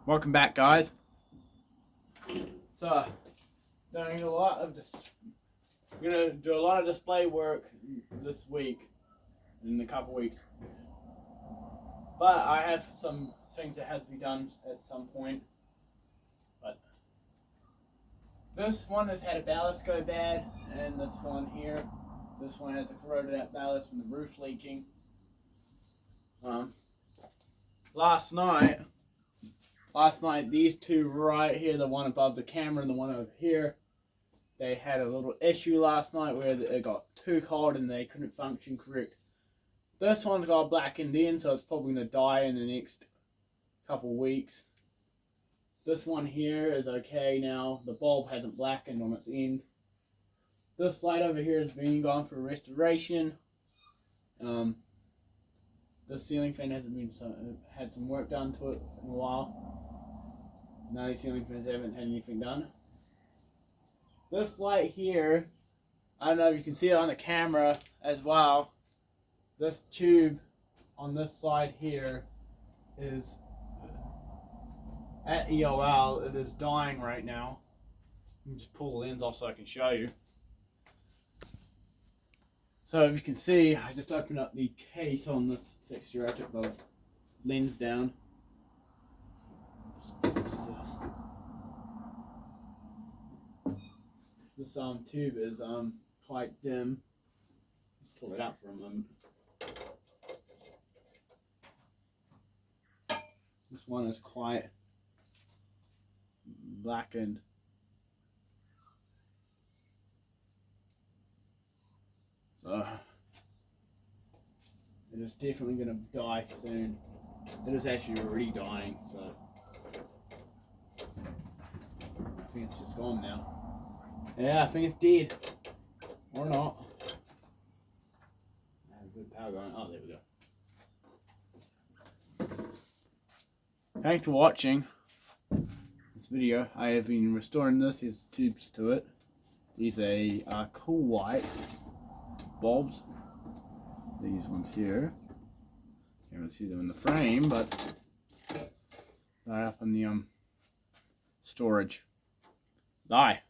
Welcome back, guys. So, doing a lot of I'm gonna do a lot of display work this week, in a couple weeks. But I have some things that have to be done at some point. But this one has had a ballast go bad, and this one here, this one has a corroded out ballast from the roof leaking. Last night, these two right here, the one above the camera and the one over here, they had a little issue last night where it got too cold and they couldn't function correct. This one's got blackened in, so it's probably going to die in the next couple weeks. This one here is okay now. The bulb hasn't blackened on its end. This light over here has been gone for restoration. This ceiling fan hasn't been had some work done to it in a while. None of these ceiling fans haven't had anything done. This light here, I don't know if you can see it on the camera as well. This tube on this side here is at EOL. It is dying right now. Let me just pull the lens off so I can show you. So if you can see, I just opened up the case on this fixture. I took the lens down. This tube is quite dim. Let's pull it out for a moment. This one is quite blackened. So it is definitely going to die soon. It is actually already dying, so I think it's just gone now. Yeah, I think it's dead. Or not. I have good power going. Oh, there we go. Thanks for watching this video. I have been restoring this. There's tubes to it. These are cool white bulbs. These ones here. Can't really see them in the frame, but they're up in the storage. Bye.